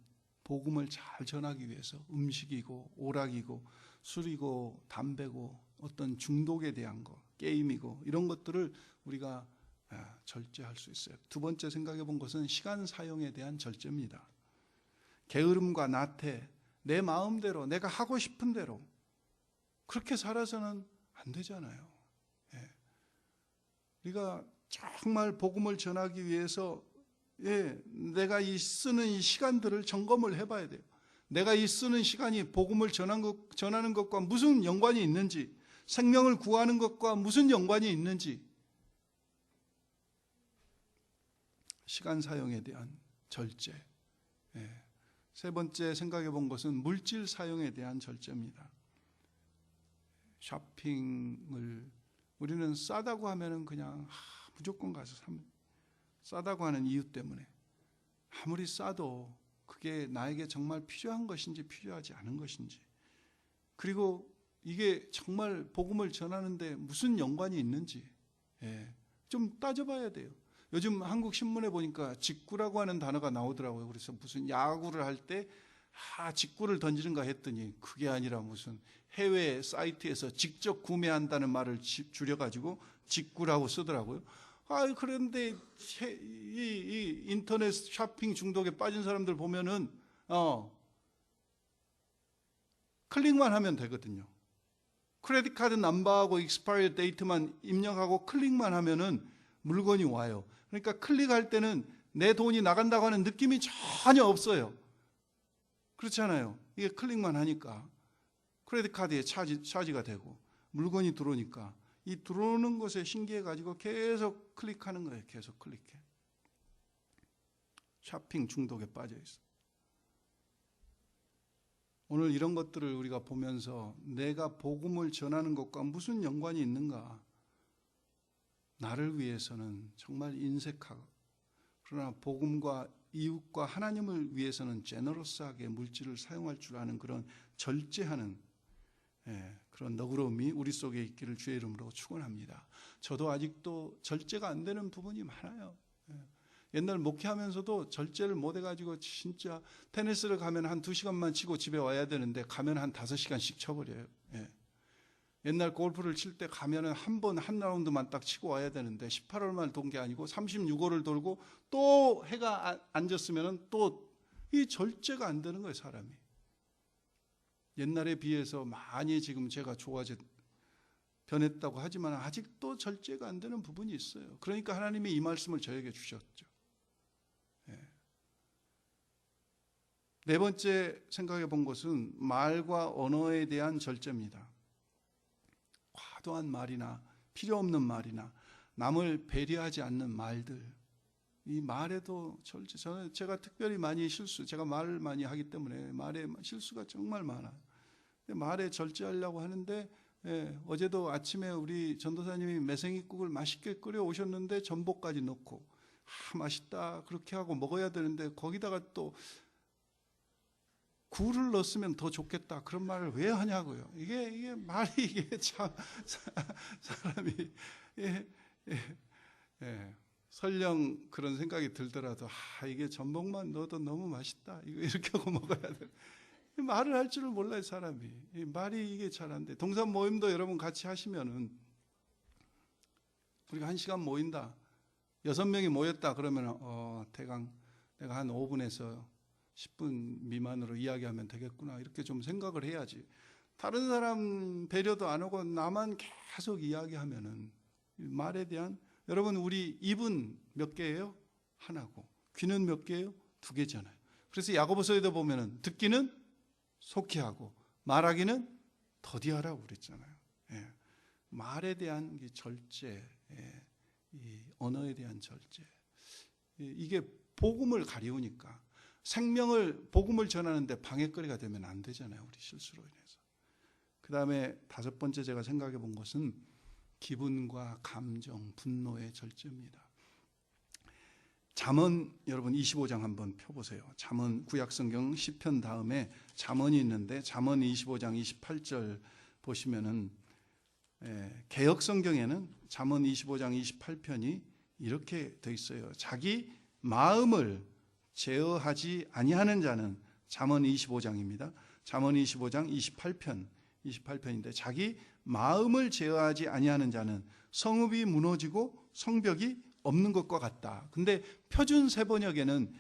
복음을 잘 전하기 위해서 음식이고 오락이고 술이고 담배고 어떤 중독에 대한 거, 게임이고 이런 것들을 우리가 절제할 수 있어요. 두 번째 생각해 본 것은 시간 사용에 대한 절제입니다. 게으름과 나태, 내 마음대로 내가 하고 싶은 대로 그렇게 살아서는 안 되잖아요. 우리가 정말 복음을 전하기 위해서 내가 쓰는 이 시간들을 점검을 해봐야 돼요. 내가 쓰는 시간이 복음을 전하는 것과 무슨 연관이 있는지, 생명을 구하는 것과 무슨 연관이 있는지, 시간 사용에 대한 절제. 세 번째 생각해 본 것은 물질 사용에 대한 절제입니다. 쇼핑을 우리는 싸다고 하면은 그냥 무조건 가서 싸다고 하는 이유 때문에, 아무리 싸도 그게 나에게 정말 필요한 것인지 필요하지 않은 것인지, 그리고 이게 정말 복음을 전하는데 무슨 연관이 있는지 좀 따져봐야 돼요. 요즘 한국 신문에 보니까 직구라고 하는 단어가 나오더라고요. 그래서 무슨 야구를 할 때 직구를 던지는가 했더니 그게 아니라 무슨 해외 사이트에서 직접 구매한다는 말을 줄여가지고 직구라고 쓰더라고요. 그런데 이 인터넷 쇼핑 중독에 빠진 사람들 보면은 클릭만 하면 되거든요. 크레딧 카드 넘버하고 익스파이어 데이트만 입력하고 클릭만 하면은 물건이 와요. 그러니까 클릭할 때는 내 돈이 나간다고 하는 느낌이 전혀 없어요. 그렇잖아요. 이게 클릭만 하니까 크레딧 카드에 차지가 되고 물건이 들어오니까 이 들어오는 것에 신기해가지고 계속 클릭하는 거예요. 계속 클릭해. 쇼핑 중독에 빠져 있어. 오늘 이런 것들을 우리가 보면서 내가 복음을 전하는 것과 무슨 연관이 있는가? 나를 위해서는 정말 인색하고, 그러나 복음과 이웃과 하나님을 위해서는 제너러스하게 물질을 사용할 줄 아는 그런 절제하는 그런 너그러움이 우리 속에 있기를 주의 이름으로 축원합니다. 저도 아직도 절제가 안 되는 부분이 많아요. 옛날 목회하면서도 절제를 못 해가지고 진짜 테니스를 가면 한 2시간만 치고 집에 와야 되는데 가면 한 5시간씩 쳐버려요. 옛날 골프를 칠 때 가면은 한 라운드만 딱 치고 와야 되는데 18홀만 돈 게 아니고 36홀을 돌고 또 해가 안 졌으면은 또 이 절제가 안 되는 거예요, 사람이. 옛날에 비해서 많이 지금 제가 변했다고 하지만 아직도 절제가 안 되는 부분이 있어요. 그러니까 하나님이 이 말씀을 저에게 주셨죠. 네 번째 생각해 본 것은 말과 언어에 대한 절제입니다. 과도한 말이나 필요 없는 말이나 남을 배려하지 않는 말들, 이 말에도 절제. 제가 특별히 많이 제가 말을 많이 하기 때문에 말에 실수가 정말 많아요. 말에 절제하려고 하는데 어제도 아침에 우리 전도사님이 매생이국을 맛있게 끓여 오셨는데 전복까지 넣고 맛있다 그렇게 하고 먹어야 되는데 거기다가 또 굴을 넣었으면 더 좋겠다 그런 말을 왜 하냐고요. 이게 말이 이게 참 사람이 설령 그런 생각이 들더라도 이게 전복만 넣어도 너무 맛있다 이거 이렇게 하고 먹어야 돼. 말을 할 줄을 몰라요, 사람이. 말이 이게 잘 안 돼. 동산 모임도 여러분 같이 하시면은 우리가 1시간 모인다. 6명이 모였다 그러면 대강 내가 한 5분에서 10분 미만으로 이야기하면 되겠구나 이렇게 좀 생각을 해야지. 다른 사람 배려도 안 하고 나만 계속 이야기하면은 말에 대한, 여러분 우리 입은 몇 개예요? 하나고 귀는 몇 개예요? 2개잖아요. 그래서 야고보서에도 보면은 듣기는 속히 하고 말하기는 더디하라고 그랬잖아요. 예. 말에 대한 절제, 예. 이 언어에 대한 절제, 이게 복음을 가리우니까 복음을 전하는데 방해거리가 되면 안 되잖아요. 우리 실수로 인해서. 그 다음에 5번째 제가 생각해 본 것은 기분과 감정, 분노의 절제입니다. 잠언 여러분 25장 한번 펴보세요. 잠언 구약성경 시편 다음에 잠언이 있는데 잠언 25장 28절 보시면은 개역성경에는 잠언 25장 28편이 이렇게 돼 있어요. 자기 마음을 제어하지 아니하는 자는 잠언 25장입니다. 잠언 25장 28편인데 자기 마음을 제어하지 아니하는 자는 성읍이 무너지고 성벽이 없는 것과 같다. 근데 표준 세번역에는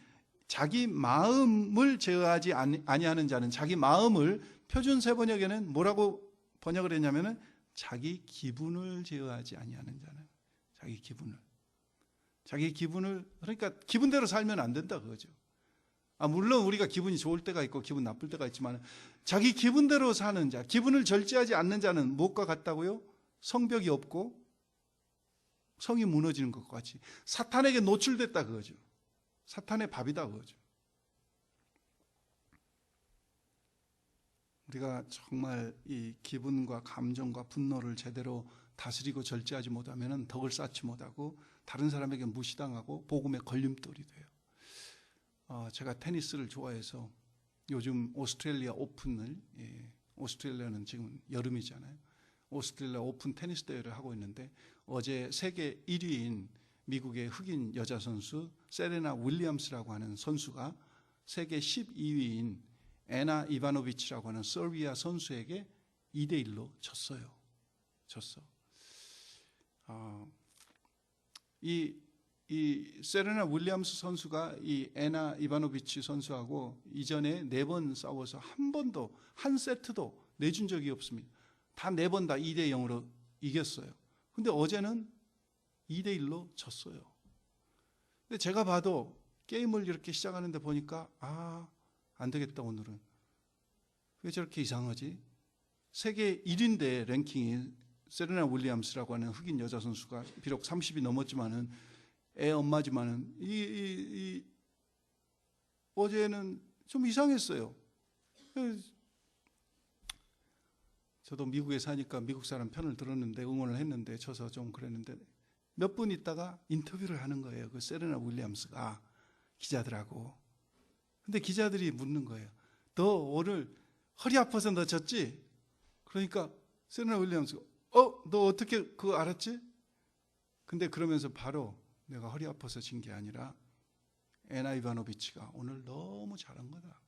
자기 마음을 제어하지 아니하는 자는 자기 마음을 표준 세번역에는 뭐라고 번역을 했냐면은 자기 기분을 제어하지 아니하는 자는 자기 기분을 그러니까 기분대로 살면 안 된다 그거죠. 물론 우리가 기분이 좋을 때가 있고 기분 나쁠 때가 있지만 자기 기분대로 사는 자, 기분을 절제하지 않는 자는 무엇과 같다고요? 성벽이 없고 성이 무너지는 것과 같이 사탄에게 노출됐다 그거죠. 사탄의 밥이다 그거죠. 우리가 정말 이 기분과 감정과 분노를 제대로 다스리고 절제하지 못하면 덕을 쌓지 못하고 다른 사람에게 무시당하고 복음의 걸림돌이 돼요. 제가 테니스를 좋아해서 요즘 오스트레일리아 오픈을, 오스트레일리아는 지금 여름이잖아요. 오스트레일리아 오픈 테니스 대회를 하고 있는데 어제 세계 1위인 미국의 흑인 여자 선수 세레나 윌리엄스라고 하는 선수가 세계 12위인 애나 이바노비치라고 하는 서비아 선수에게 2대1로 졌어요. 이 세레나 윌리엄스 선수가 이 애나 이바노비치 선수하고 이전에 4번 싸워서 한 세트도 내준 적이 없습니다. 다 4번 다 2대0으로 이겼어요. 근데 어제는 2대1로 졌어요. 근데 제가 봐도 게임을 이렇게 시작하는데 보니까 안 되겠다 오늘은. 왜 저렇게 이상하지? 세계 1위인데 랭킹이 세레나 윌리엄스라고 하는 흑인 여자 선수가 비록 30이 넘었지만은 애 엄마지만은 어제는 좀 이상했어요. 저도 미국에 사니까 미국 사람 편을 들었는데 응원을 했는데 져서 좀 그랬는데 몇 분 있다가 인터뷰를 하는 거예요. 그 세레나 윌리엄스가 기자들하고. 근데 기자들이 묻는 거예요. 너 오늘 허리 아파서 너 졌지? 그러니까 세레나 윌리엄스가 너 어떻게 그거 알았지? 근데 그러면서 바로 내가 허리 아파서 진 게 아니라 애나 이바노비치가 오늘 너무 잘한 거다.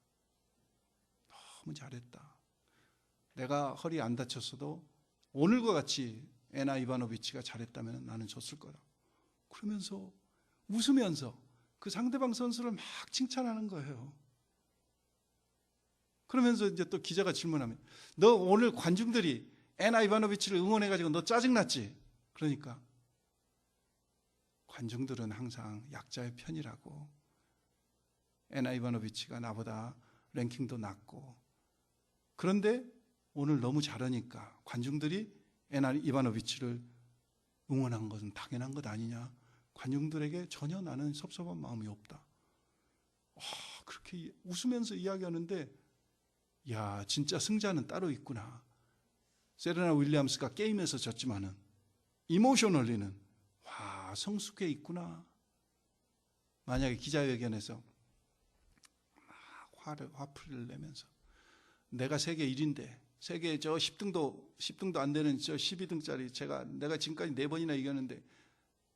너무 잘했다. 내가 허리 안 다쳤어도 오늘과 같이 애나 이바노비치가 잘했다면 나는 졌을 거다. 그러면서 웃으면서 그 상대방 선수를 막 칭찬하는 거예요. 그러면서 이제 또 기자가 질문하면 너 오늘 관중들이 애나 이바노비치를 응원해가지고 너 짜증났지? 그러니까 관중들은 항상 약자의 편이라고. 애나 이바노비치가 나보다 랭킹도 낮고 그런데 오늘 너무 잘하니까 관중들이 애나 이바노비치를 응원한 것은 당연한 것 아니냐. 관중들에게 전혀 나는 섭섭한 마음이 없다. 그렇게 웃으면서 이야기하는데 야 진짜 승자는 따로 있구나. 세레나 윌리엄스가 게임에서 졌지만은 이모셔널리는 성숙해 있구나. 만약에 기자회견에서 막 화풀이를 내면서 내가 세계 1위인데 세계 저 10등도 안 되는 저 12등짜리 내가 지금까지 4번이나 이겼는데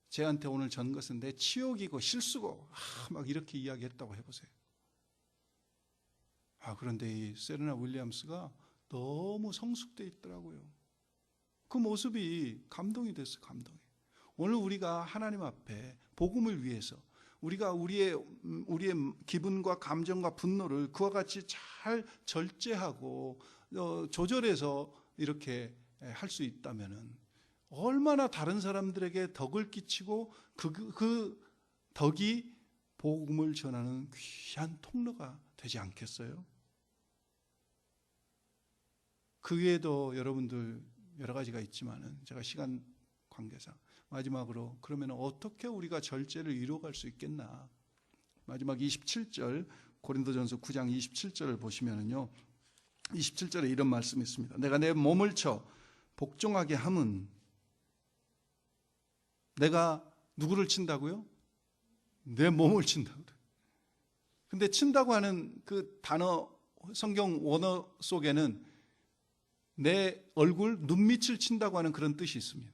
쟤한테 오늘 전 것은 내 치욕이고 실수고 막 이렇게 이야기했다고 해보세요. 그런데 이 세레나 윌리엄스가 너무 성숙돼 있더라고요. 그 모습이 감동이 됐어요. 감동이. 오늘 우리가 하나님 앞에 복음을 위해서 우리가 우리의 기분과 감정과 분노를 그와 같이 잘 절제하고 조절해서 이렇게 할 수 있다면은 얼마나 다른 사람들에게 덕을 끼치고 그 덕이 복음을 전하는 귀한 통로가 되지 않겠어요? 그 외에도 여러분들 여러 가지가 있지만은 제가 시간 관계상 마지막으로 그러면 어떻게 우리가 절제를 이루어갈 수 있겠나. 마지막 27절 고린도전서 9장 27절을 보시면은요. 27절에 이런 말씀이 있습니다. 내가 내 몸을 쳐 복종하게 함은 내가 누구를 친다고요? 내 몸을 친다고 그래요. 근데 친다고 하는 그 단어 성경 원어 속에는 내 얼굴, 눈밑을 친다고 하는 그런 뜻이 있습니다.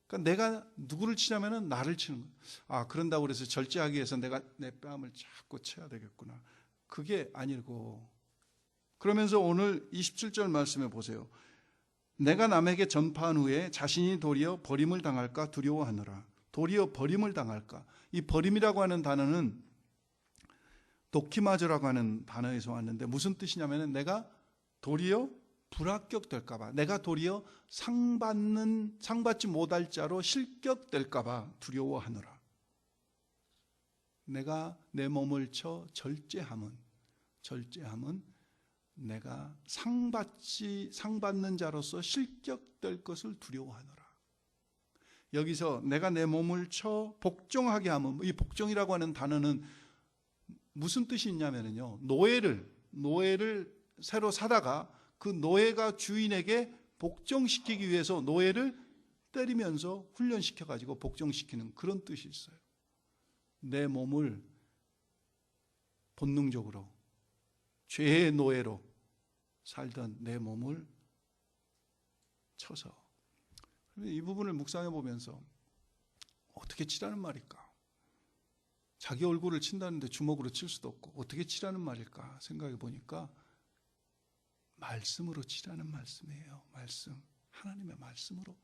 그러니까 내가 누구를 치냐면은 나를 치는 거예요. 아, 그런다고 그래서 절제하기 위해서 내가 내 뺨을 자꾸 쳐야 되겠구나. 그게 아니고 그러면서 오늘 27절 말씀해 보세요. 내가 남에게 전파한 후에 자신이 도리어 버림을 당할까 두려워하노라. 도리어 버림을 당할까. 이 버림이라고 하는 단어는 도키마저라고 하는 단어에서 왔는데 무슨 뜻이냐면은 내가 도리어 불합격될까 봐, 내가 도리어 상받지 못할 자로 실격될까 봐 두려워하노라. 내가 내 몸을 쳐 절제함은 내가 상받는 자로서 실격될 것을 두려워하노라. 여기서 내가 내 몸을 쳐 복종하게 하면, 이 복종이라고 하는 단어는 무슨 뜻이 있냐면요, 노예를 새로 사다가 그 노예가 주인에게 복종시키기 위해서 노예를 때리면서 훈련시켜 가지고 복종시키는 그런 뜻이 있어요. 내 몸을 본능적으로 죄의 노예로 살던 내 몸을 쳐서, 이 부분을 묵상해 보면서 어떻게 치라는 말일까? 자기 얼굴을 친다는데 주먹으로 칠 수도 없고 어떻게 치라는 말일까 생각해 보니까 말씀으로 치라는 말씀이에요. 말씀. 하나님의 말씀으로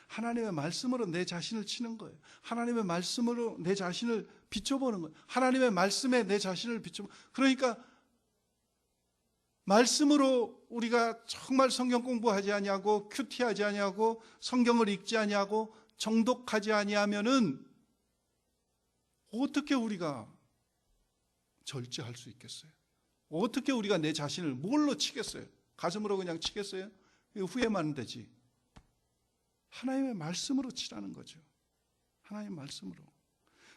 하나님의 말씀으로 내 자신을 치는 거예요. 하나님의 말씀으로 내 자신을 비춰보는 거예요. 하나님의 말씀에 내 자신을 그러니까 말씀으로 우리가 정말 성경 공부하지 아니하고 큐티하지 아니하고 성경을 읽지 아니하고 정독하지 아니하면은 어떻게 우리가 절제할 수 있겠어요? 어떻게 우리가 내 자신을 뭘로 치겠어요? 가슴으로 그냥 치겠어요? 후회만 되지. 하나님의 말씀으로 치라는 거죠. 하나님의 말씀으로.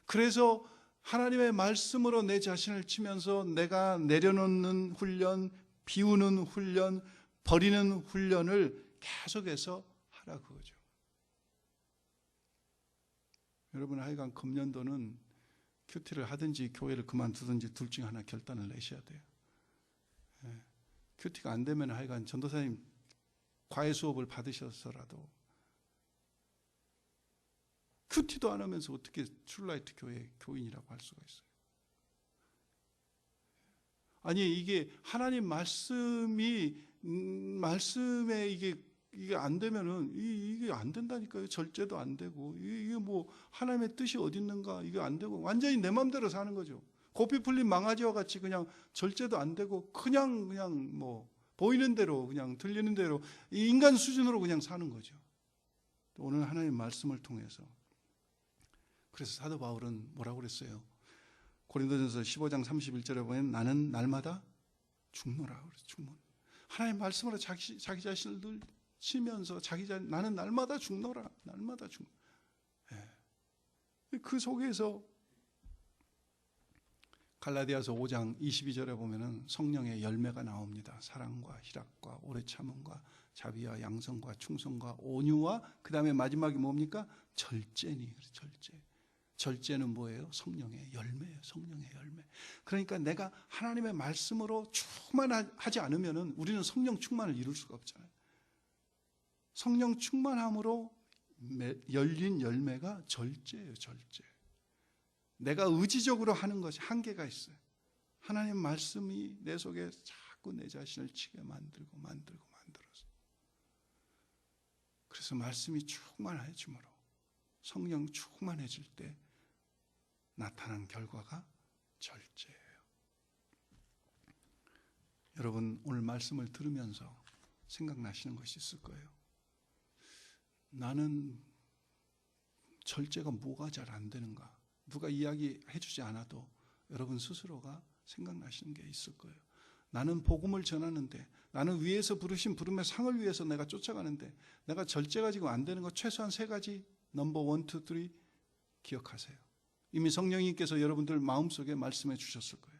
그래서 하나님의 말씀으로 내 자신을 치면서 내가 내려놓는 훈련, 비우는 훈련, 버리는 훈련을 계속해서 하라 그거죠. 여러분, 하여간 금년도는 큐티를 하든지 교회를 그만두든지 둘 중에 하나 결단을 내셔야 돼요. 큐티가 안 되면 하여간 전도사님 과외 수업을 받으셔서라도, 큐티도 안 하면서 어떻게 트룰라이트 교회 교인이라고 할 수가 있어요? 아니, 이게 하나님 말씀에 이게 안 되면은 이게 안 된다니까요. 절제도 안 되고, 이게 뭐 하나님의 뜻이 어디 있는가, 이게 안 되고 완전히 내 마음대로 사는 거죠. 고삐 풀린 망아지와 같이 그냥 절제도 안 되고 그냥 뭐 보이는 대로 그냥 들리는 대로 인간 수준으로 그냥 사는 거죠. 오늘 하나님의 말씀을 통해서, 그래서 사도 바울은 뭐라고 그랬어요? 고린도전서 15장 31절에 보면 나는 날마다 죽노라 그래서 죽노라. 하나님 말씀으로 자기 자신을 늘 치면서 나는 날마다 죽노라. 날마다 죽노라. 그 속에서 갈라디아서 5장 22절에 보면은 성령의 열매가 나옵니다. 사랑과 희락과 오래 참음과 자비와 양성과 충성과 온유와 그다음에 마지막이 뭡니까? 절제니. 절제. 절제는 뭐예요? 성령의 열매예요. 성령의 열매. 그러니까 내가 하나님의 말씀으로 충만하지 않으면은 우리는 성령 충만을 이룰 수가 없잖아요. 성령 충만함으로 열린 열매가 절제예요. 절제. 내가 의지적으로 하는 것이 한계가 있어요. 하나님 말씀이 내 속에 자꾸 내 자신을 치게 만들어서. 그래서 말씀이 충만해짐으로, 성령 충만해질 때 나타난 결과가 절제예요. 여러분, 오늘 말씀을 들으면서 생각나시는 것이 있을 거예요. 나는 절제가 뭐가 잘 안 되는가? 누가 이야기해 주지 않아도 여러분 스스로가 생각나시는 게 있을 거예요. 나는 복음을 전하는데, 나는 위에서 부르신 부름의 상을 위해서 내가 쫓아가는데, 내가 절제가 지금 안 되는 거 최소한 3가지, 넘버 1, 2, 3 기억하세요. 이미 성령님께서 여러분들 마음속에 말씀해 주셨을 거예요.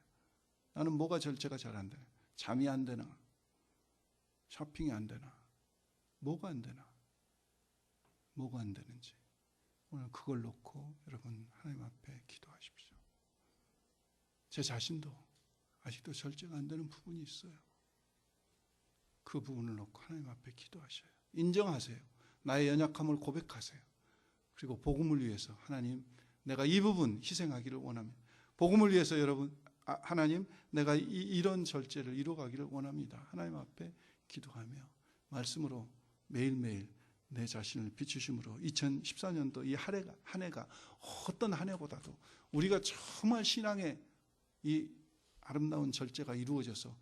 나는 뭐가 절제가 잘 안 되나? 잠이 안 되나? 쇼핑이 안 되나? 뭐가 안 되나? 뭐가 안 되는지 오늘 그걸 놓고 여러분 하나님 앞에 기도하십시오. 제 자신도 아직도 절제가 안 되는 부분이 있어요. 그 부분을 놓고 하나님 앞에 기도하셔요. 인정하세요. 나의 연약함을 고백하세요. 그리고 복음을 위해서 하나님, 내가 이 부분 희생하기를 원합니다. 복음을 위해서 여러분, 하나님, 내가 이런 절제를 이루어가기를 원합니다. 하나님 앞에 기도하며 말씀으로 매일매일 내 자신을 비추심으로 2014년도 이 한 해가 어떤 한 해보다도 우리가 정말 신앙의 이 아름다운 절제가 이루어져서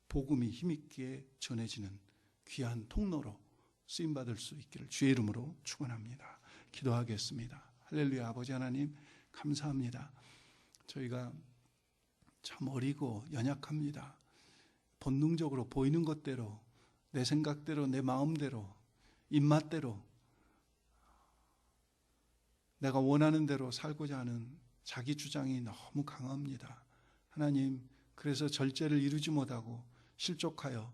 복음이 힘있게 전해지는 귀한 통로로 쓰임받을 수 있기를 주의 이름으로 축원합니다. 기도하겠습니다. 할렐루야. 아버지 하나님 감사합니다. 저희가 참 어리고 연약합니다. 본능적으로 보이는 것대로, 내 생각대로, 내 마음대로, 입맛대로, 내가 원하는 대로 살고자 하는 자기 주장이 너무 강합니다. 하나님, 그래서 절제를 이루지 못하고 실족하여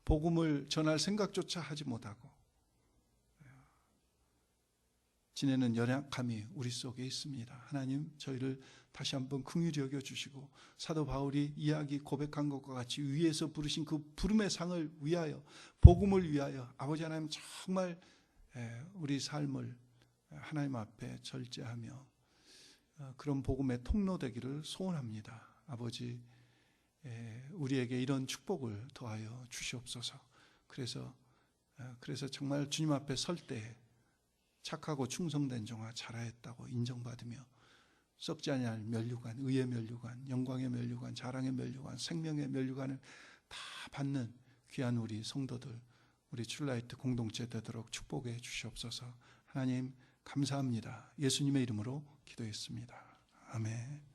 복음을 전할 생각조차 하지 못하고 지내는 연약함이 우리 속에 있습니다. 하나님, 저희를 다시 한번 긍휼히 여겨주시고 사도 바울이 이야기 고백한 것과 같이 위에서 부르신 그 부름의 상을 위하여, 복음을 위하여 아버지 하나님 정말 우리 삶을 하나님 앞에 절제하며 그런 복음의 통로 되기를 소원합니다. 아버지, 우리에게 이런 축복을 더하여 주시옵소서. 그래서 정말 주님 앞에 설 때 착하고 충성된 종아 잘하였다고 인정받으며 썩지 아니할 면류관, 의의 면류관, 영광의 면류관, 자랑의 면류관, 생명의 면류관을 다 받는 귀한 우리 성도들, 우리 출라이트 공동체 되도록 축복해 주시옵소서. 하나님 감사합니다. 예수님의 이름으로 기도했습니다. 아멘.